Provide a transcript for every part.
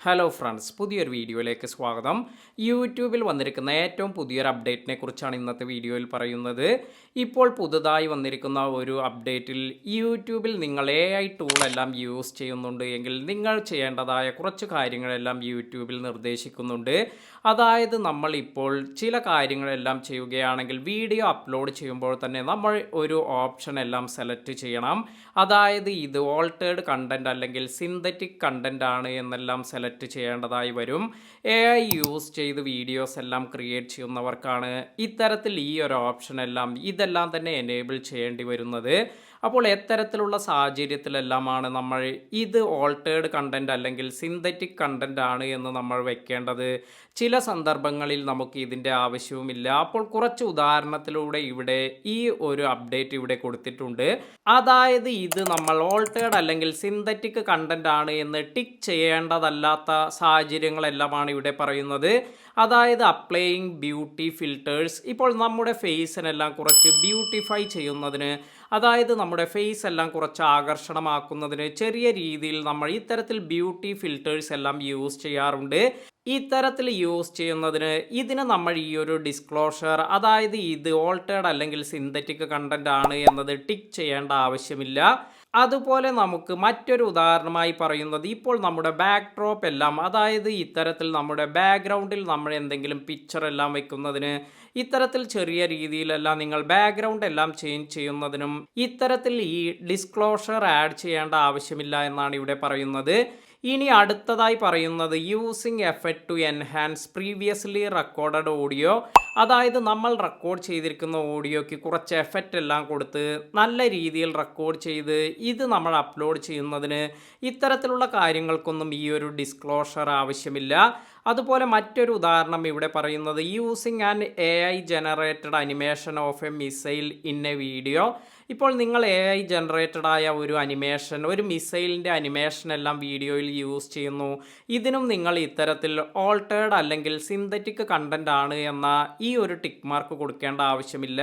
Hello friends, പുതിയൊരു വീഡിയോയിലേക്ക് സ്വാഗതം. യൂട്യൂബിൽ വന്നിരിക്കുന്ന ഏറ്റവും പുതിയൊരു അപ്ഡേറ്റിനെ കുറിച്ചാണ് ഇന്നത്തെ വീഡിയോയിൽ പറയുന്നത്. ഇപ്പോൾ പുതുതായി വന്നിരിക്കുന്ന ഒരു അപ്ഡേറ്റിൽ യൂട്യൂബിൽ നിങ്ങൾ AI ടൂളെല്ലാം യൂസ് ചെയ്യുന്നുണ്ട് എങ്കിൽ നിങ്ങൾ ചെയ്യേണ്ടതായ കുറച്ച് കാര്യങ്ങളെല്ലാം യൂട്യൂബിൽ നിർദ്ദേശിക്കുന്നുണ്ട്. അതായത് നമ്മൾ ഇപ്പോൾ ചില കാര്യങ്ങളെല്ലാം ചെയ്യുകയാണെങ്കിൽ വീഡിയോ അപ്ലോഡ് ചെയ്യുമ്പോൾ തന്നെ നമ്മൾ ഒരു ഓപ്ഷൻ എല്ലാം സെലക്ട് ചെയ്യണം. അതായത് ഇത് ഓൾട്ടേഡ് കണ്ടൻറ് അല്ലെങ്കിൽ സിന്തറ്റിക് കണ്ടൻറ് ആണ് എന്നെല്ലാം സെലക്ട് ചെയ്യേണ്ടതായി വരും. AI യൂസ് ചെയ്ത് വീഡിയോസ് എല്ലാം ക്രിയേറ്റ് ചെയ്യുന്നവർക്കാണ് ഇത്തരത്തിൽ ഈ ഒരു ഓപ്ഷൻ എല്ലാം ഇതെല്ലാം തന്നെ എനേബിൾ ചെയ്യേണ്ടി വരുന്നത്. അപ്പോൾ എത്തരത്തിലുള്ള സാഹചര്യത്തിലെല്ലാമാണ് നമ്മൾ ഇത് ഓൾട്ടേഡ് കണ്ടൻറ് അല്ലെങ്കിൽ സിന്തറ്റിക് കണ്ടൻറ് ആണ് എന്ന് നമ്മൾ വെക്കേണ്ടത്? ചില സന്ദർഭങ്ങളിൽ നമുക്ക് ഇതിൻ്റെ ആവശ്യവുമില്ല. അപ്പോൾ കുറച്ച് ഉദാഹരണത്തിലൂടെ ഇവിടെ ഈ ഒരു അപ്ഡേറ്റ് ഇവിടെ കൊടുത്തിട്ടുണ്ട്. അതായത് ഇത് നമ്മൾ ഓൾട്ടേഡ് അല്ലെങ്കിൽ സിന്തറ്റിക് കണ്ടൻറ് ആണ് എന്ന് ടിക്ക് ചെയ്യേണ്ടതല്ലാത്ത സാഹചര്യങ്ങളെല്ലാമാണ് ഇവിടെ പറയുന്നത്. അതായത് അപ്ലൈയിങ് ബ്യൂട്ടി ഫിൽറ്റേഴ്സ്. ഇപ്പോൾ നമ്മുടെ ഫേസിനെല്ലാം കുറച്ച് ബ്യൂട്ടിഫൈ ചെയ്യുന്നതിന്, അതായത് നമ്മുടെ ഫേസ് എല്ലാം കുറച്ച് ആകർഷണമാക്കുന്നതിന് ചെറിയ രീതിയിൽ നമ്മൾ ഇത്തരത്തിൽ ബ്യൂട്ടി ഫിൽറ്റേഴ്സ് എല്ലാം യൂസ് ചെയ്യാറുണ്ട്. ഇത്തരത്തിൽ യൂസ് ചെയ്യുന്നതിന് ഇതിന് നമ്മൾ ഈ ഒരു ഡിസ്ക്ലോഷർ, അതായത് ഇത് ഓൾട്ടേഡ് അല്ലെങ്കിൽ സിന്തറ്റിക് കണ്ടന്റ് ആണ് എന്നത് ടിക്ക് ചെയ്യേണ്ട ആവശ്യമില്ല. അതുപോലെ നമുക്ക് മറ്റൊരു ഉദാഹരണമായി പറയുന്നത്, ഇപ്പോൾ നമ്മുടെ ബാക്ക് ഡ്രോപ്പ് എല്ലാം, അതായത് ഇത്തരത്തിൽ നമ്മുടെ ബാക്ക്ഗ്രൗണ്ടിൽ നമ്മൾ എന്തെങ്കിലും പിക്ചർ എല്ലാം വെക്കുന്നതിന്, ഇത്തരത്തിൽ ചെറിയ രീതിയിലെല്ലാം നിങ്ങൾ ബാക്ക്ഗ്രൗണ്ട് എല്ലാം ചേഞ്ച് ചെയ്യുന്നതിനും ഇത്തരത്തിൽ ഈ ഡിസ്ക്ലോഷർ ആഡ് ചെയ്യേണ്ട ആവശ്യമില്ല എന്നാണ് ഇവിടെ പറയുന്നത്. ഇനി അടുത്തതായി പറയുന്നത് using effect to enhance previously recorded audio. അതായത് നമ്മൾ റെക്കോർഡ് ചെയ്തിരിക്കുന്ന ഓഡിയോയ്ക്ക് കുറച്ച് എഫക്റ്റ് എല്ലാം കൊടുത്ത് നല്ല രീതിയിൽ റെക്കോർഡ് ചെയ്ത് ഇത് നമ്മൾ അപ്ലോഡ് ചെയ്യുന്നതിന് ഇത്തരത്തിലുള്ള കാര്യങ്ങൾക്കൊന്നും ഈ ഒരു ഡിസ്ക്ലോഷർ ആവശ്യമില്ല. അതുപോലെ മറ്റൊരു ഉദാഹരണം ഇവിടെ പറയുന്നത് using an AI generated animation of A missile in A video. ഇപ്പോൾ നിങ്ങൾ AI ജനറേറ്റഡ് ആയ ഒരു അനിമേഷൻ, ഒരു മിസൈലിൻ്റെ അനിമേഷൻ എല്ലാം വീഡിയോയിൽ യൂസ് ചെയ്യുന്നു. ഇതിനും നിങ്ങൾ ഇത്തരത്തിൽ ഓൾട്ടേഡ് അല്ലെങ്കിൽ സിന്തറ്റിക് കണ്ടന്റ് ആണ് എന്ന ഈ ഒരു ടിക്ക് മാർക്ക് കൊടുക്കേണ്ട ആവശ്യമില്ല.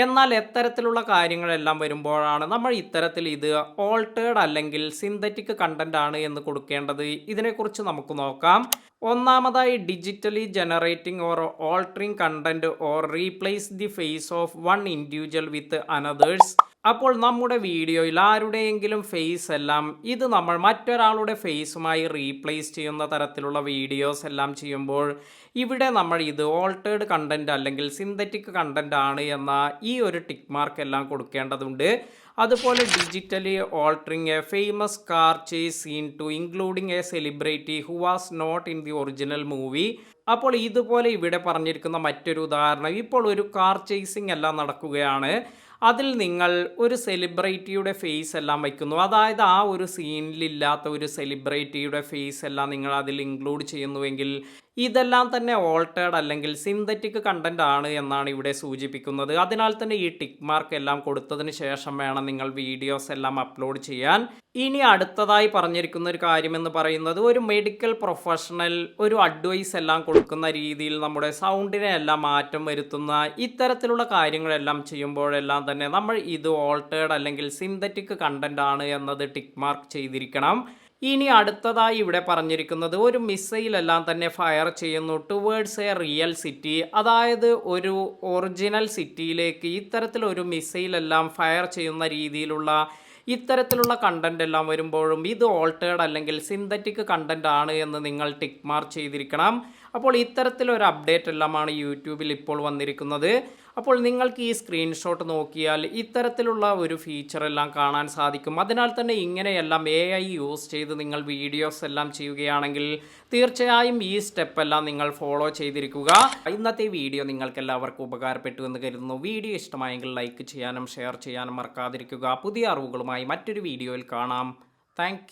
എന്നാൽ എത്തരത്തിലുള്ള കാര്യങ്ങളെല്ലാം വരുമ്പോഴാണ് നമ്മൾ ഇത്തരത്തിൽ ഇത് ഓൾട്ടേഡ് അല്ലെങ്കിൽ സിന്തറ്റിക് കണ്ടന്റ് ആണ് എന്ന് കൊടുക്കേണ്ടത്. ഇതിനെക്കുറിച്ച് നമുക്ക് നോക്കാം. ഒന്നാമതായി digitally generating or altering content or replace the face of one individual with another's. അപ്പോൾ നമ്മുടെ വീഡിയോയിൽ ആരുടെയെങ്കിലും ഫേസ് എല്ലാം ഇത് നമ്മൾ മറ്റൊരാളുടെ ഫേസുമായി റീപ്ലേസ് ചെയ്യുന്ന തരത്തിലുള്ള വീഡിയോസ് എല്ലാം ചെയ്യുമ്പോൾ ഇവിടെ നമ്മൾ ഇത് ഓൾട്ടേഡ് കണ്ടന്റ് അല്ലെങ്കിൽ സിന്തറ്റിക് കണ്ടന്റ് ആണ് എന്ന ഈ ഒരു ടിക്ക് മാർക്ക് എല്ലാം കൊടുക്കേണ്ടതുണ്ട്. അതുപോലെ digitally altering a famous car chase scene to including a celebrity who was not in the original movie. അപ്പോൾ ഇതുപോലെ ഇവിടെ പറഞ്ഞിരിക്കുന്ന മറ്റൊരു ഉദാഹരണം, ഇപ്പോൾ ഒരു കാർ ചേസിങ് എല്ലാം നടക്കുകയാണ്. അതിൽ നിങ്ങൾ ഒരു സെലിബ്രിറ്റിയുടെ ഫേസ് എല്ലാം വയ്ക്കുന്നു. അതായത് ആ ഒരു സീനിലില്ലാത്ത ഒരു സെലിബ്രിറ്റിയുടെ ഫേസ് എല്ലാം നിങ്ങൾ അതിൽ ഇൻക്ലൂഡ് ചെയ്യുന്നുവെങ്കിൽ ഇതെല്ലാം തന്നെ ഓൾട്ടേഡ് അല്ലെങ്കിൽ സിന്തറ്റിക് കണ്ടന്റ് ആണ് എന്നാണ് ഇവിടെ സൂചിപ്പിക്കുന്നത്. അതിനാൽ തന്നെ ഈ ടിക്ക് മാർക്ക് എല്ലാം കൊടുത്തതിന് ശേഷം വേണം നിങ്ങൾ വീഡിയോസ് എല്ലാം അപ്ലോഡ് ചെയ്യാൻ. ഇനി അടുത്തതായി പറഞ്ഞിരിക്കുന്ന ഒരു കാര്യമെന്ന് പറയുന്നത്, ഒരു മെഡിക്കൽ പ്രൊഫഷണൽ ഒരു അഡ്വൈസ് എല്ലാം കൊടുക്കുന്ന രീതിയിൽ നമ്മുടെ സൗണ്ടിനെ എല്ലാം മാറ്റം വരുത്തുന്ന ഇത്തരത്തിലുള്ള കാര്യങ്ങളെല്ലാം ചെയ്യുമ്പോഴെല്ലാം തന്നെ നമ്മൾ ഇത് ഓൾട്ടേഡ് അല്ലെങ്കിൽ സിന്തറ്റിക് കണ്ടന്റ് ആണ് എന്നത് ടിക്ക് മാർക്ക് ചെയ്തിരിക്കണം. ഇനി അടുത്തതായി ഇവിടെ പറഞ്ഞിരിക്കുന്നത്, ഒരു മിസൈൽ എല്ലാം തന്നെ ഫയർ ചെയ്യുന്നു ടുവേർഡ്സ് എ റിയൽ സിറ്റി. അതായത് ഒരു ഒറിജിനൽ സിറ്റിയിലേക്ക് ഇത്തരത്തിലൊരു മിസൈൽ എല്ലാം ഫയർ ചെയ്യുന്ന രീതിയിലുള്ള ഇത്തരത്തിലുള്ള കണ്ടന്റ് എല്ലാം വരുമ്പോഴും ഇത് ഓൾട്ടേഡ് അല്ലെങ്കിൽ സിന്തറ്റിക് കണ്ടന്റ് ആണ് എന്ന് നിങ്ങൾ ടിക്ക് മാർക്ക് ചെയ്തിരിക്കണം. അപ്പോൾ ഇത്തരത്തിലൊരു അപ്ഡേറ്റ് എല്ലാമാണ് യൂട്യൂബിൽ ഇപ്പോൾ വന്നിരിക്കുന്നത്. അപ്പോൾ നിങ്ങൾക്ക് ഈ സ്ക്രീൻഷോട്ട് നോക്കിയാൽ ഇത്തരത്തിലുള്ള ഒരു ഫീച്ചർ എല്ലാം കാണാൻ സാധിക്കും. അതിനാൽ തന്നെ ഇങ്ങനെയെല്ലാം AI യൂസ് ചെയ്ത് നിങ്ങൾ വീഡിയോസ് എല്ലാം ചെയ്യുകയാണെങ്കിൽ തീർച്ചയായും ഈ സ്റ്റെപ്പ് എല്ലാം നിങ്ങൾ ഫോളോ ചെയ്തിരിക്കുക. ഇന്നത്തെ വീഡിയോ നിങ്ങൾക്ക് എല്ലാവർക്കും ഉപകാരപ്പെട്ടു എന്ന് കരുതുന്നു. വീഡിയോ ഇഷ്ടമായെങ്കിൽ ലൈക്ക് ചെയ്യാനും ഷെയർ ചെയ്യാനും മറക്കാതിരിക്കുക. പുതിയ അറിവുകളുമായി മറ്റൊരു വീഡിയോയിൽ കാണാം. താങ്ക്